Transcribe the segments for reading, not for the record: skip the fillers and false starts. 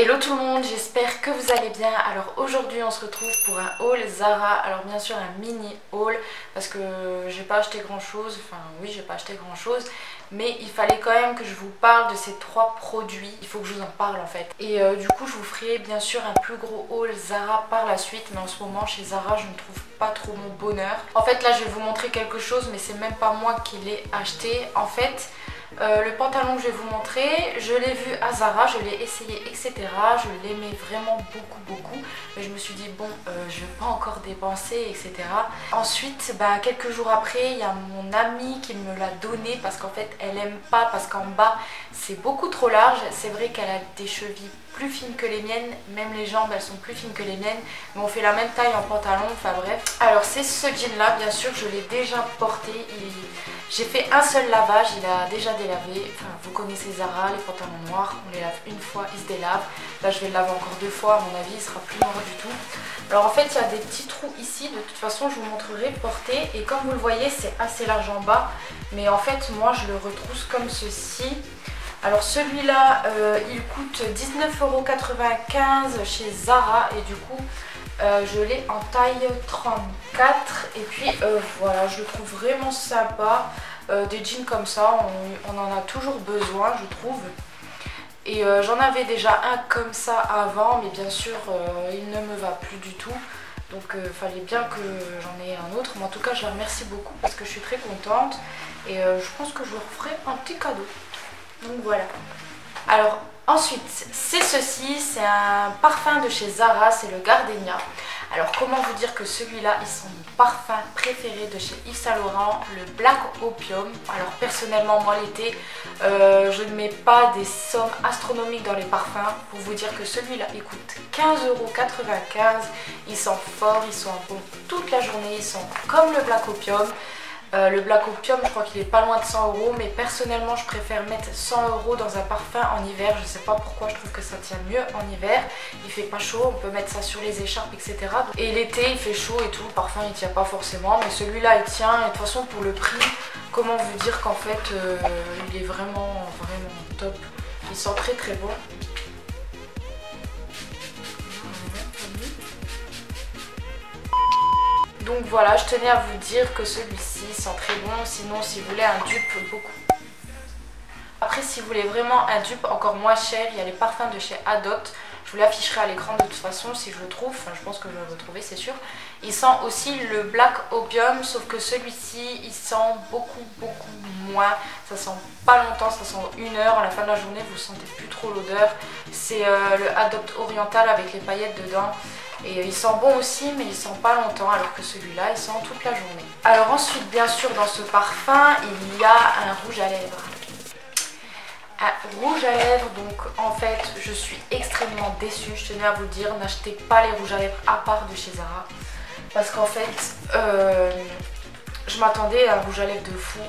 Hello tout le monde, j'espère que vous allez bien. Alors aujourd'hui on se retrouve pour un haul Zara. Alors bien sûr un mini haul parce que j'ai pas acheté grand chose. Enfin oui, j'ai pas acheté grand chose, mais il fallait quand même que je vous parle de ces trois produits. Il faut que je vous en parle en fait. Et du coup je vous ferai bien sûr un plus gros haul Zara par la suite. Mais en ce moment chez Zara je ne trouve pas trop mon bonheur. En fait là je vais vous montrer quelque chose, mais c'est même pas moi qui l'ai acheté. En fait le pantalon que je vais vous montrer, je l'ai vu à Zara, je l'ai essayé, etc. Je l'aimais vraiment beaucoup. Mais je me suis dit, bon, je ne vais pas encore dépenser, etc. Ensuite, quelques jours après, il y a mon amie qui me l'a donné parce qu'en fait, elle aime pas, parce qu'en bas, c'est beaucoup trop large. C'est vrai qu'elle a des chevilles plus fines que les miennes, même les jambes, elles sont plus fines que les miennes. Mais on fait la même taille en pantalon, enfin bref. Alors, c'est ce jean-là, bien sûr, je l'ai déjà porté. J'ai fait un seul lavage, il a déjà délavé. Enfin, vous connaissez Zara, les pantalons noirs, on les lave une fois, ils se délavent. Là, je vais le laver encore deux fois, à mon avis, il sera plus noir du tout. Alors en fait, il y a des petits trous ici. De toute façon, je vous montrerai porté. Et comme vous le voyez, c'est assez large en bas. Mais en fait, moi, je le retrousse comme ceci. Alors celui-là, il coûte 19,95 € chez Zara. Et du coup, je l'ai en taille 34 et puis voilà, je le trouve vraiment sympa. Des jeans comme ça, on en a toujours besoin, je trouve. Et j'en avais déjà un comme ça avant, mais bien sûr il ne me va plus du tout. Donc il fallait bien que j'en ai un autre. Mais en tout cas je la remercie beaucoup parce que je suis très contente. Et je pense que je leur ferai un petit cadeau. Donc voilà. Alors ensuite, c'est ceci, c'est un parfum de chez Zara, c'est le Gardenia. Alors comment vous dire que celui-là, il sent mon parfum préféré de chez Yves Saint Laurent, le Black Opium. Alors personnellement, moi l'été, je ne mets pas des sommes astronomiques dans les parfums. Pour vous dire que celui-là, il coûte 15,95 €. Il sent fort, il sent bon toute la journée, il sent comme le Black Opium. Le Black Opium, je crois qu'il est pas loin de 100 €, mais personnellement je préfère mettre 100 € dans un parfum en hiver. Je sais pas pourquoi, je trouve que ça tient mieux en hiver. Il fait pas chaud, on peut mettre ça sur les écharpes, etc. Et l'été il fait chaud et tout, le parfum il tient pas forcément, mais celui-là il tient. Et de toute façon pour le prix, comment vous dire qu'en fait il est vraiment top. Il sent très bon. Donc voilà, je tenais à vous dire que celui-ci sent très bon. Sinon, si vous voulez un dupe, beaucoup. Après, si vous voulez vraiment un dupe encore moins cher, il y a les parfums de chez Adopt. Je vous l'afficherai à l'écran de toute façon si je le trouve. Enfin, je pense que je vais le retrouver, c'est sûr. Il sent aussi le Black Opium, sauf que celui-ci, il sent beaucoup moins. Ça sent pas longtemps, ça sent 1 heure. À la fin de la journée, vous sentez plus trop l'odeur. C'est le Adopt Oriental avec les paillettes dedans. Et il sent bon aussi, mais il sent pas longtemps, alors que celui-là, il sent toute la journée. Alors ensuite, bien sûr, dans ce parfum, il y a un rouge à lèvres. Un rouge à lèvres, donc en fait, je suis extrêmement déçue. Je tenais à vous dire, n'achetez pas les rouges à lèvres à part de chez Zara. Parce qu'en fait, je m'attendais à un rouge à lèvres de fou.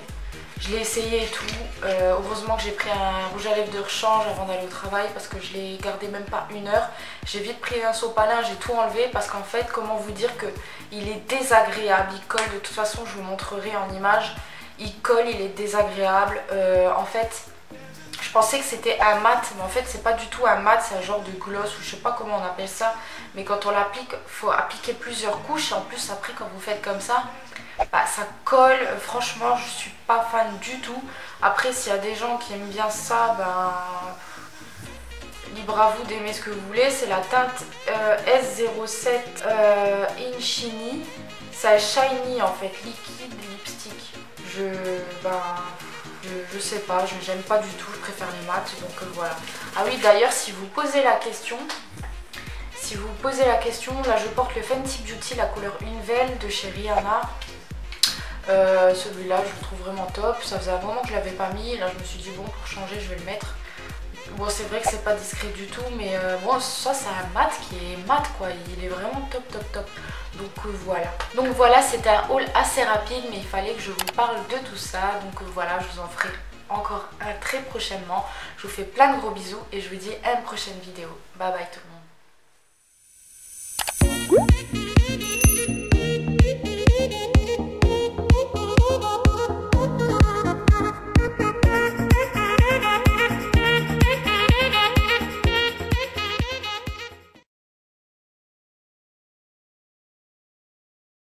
Je l'ai essayé et tout. Heureusement que j'ai pris un rouge à lèvres de rechange avant d'aller au travail parce que je l'ai gardé même pas 1 heure. J'ai vite pris un sopalin, j'ai tout enlevé parce qu'en fait, comment vous dire que il est désagréable. Il colle, de toute façon, je vous montrerai en image. Il colle, il est désagréable. En fait, je pensais que c'était un mat, mais en fait, c'est pas du tout un mat, c'est un genre de gloss ou je sais pas comment on appelle ça. Mais quand on l'applique, il faut appliquer plusieurs couches et en plus, après, quand vous faites comme ça, ça colle. Franchement je suis pas fan du tout. Après s'il y a des gens qui aiment bien ça, libre à vous d'aimer ce que vous voulez. C'est la teinte S07 Inchini. C'est shiny en fait, liquide lipstick. Je sais pas, j'aime pas du tout, je préfère les mats, donc voilà. Ah oui, d'ailleurs si vous posez la question, là je porte le Fenty Beauty, la couleur Unvel de chez Rihanna. Celui-là je le trouve vraiment top. Ça faisait un moment que je l'avais pas mis. Là je me suis dit bon, pour changer je vais le mettre. Bon, c'est vrai que c'est pas discret du tout, mais bon, ça c'est un mat qui est mat quoi. Il est vraiment top. Donc voilà. Donc voilà, c'était un haul assez rapide, mais il fallait que je vous parle de tout ça. Donc voilà, je vous en ferai encore un très prochainement. Je vous fais plein de gros bisous et je vous dis à une prochaine vidéo. Bye bye tout le monde.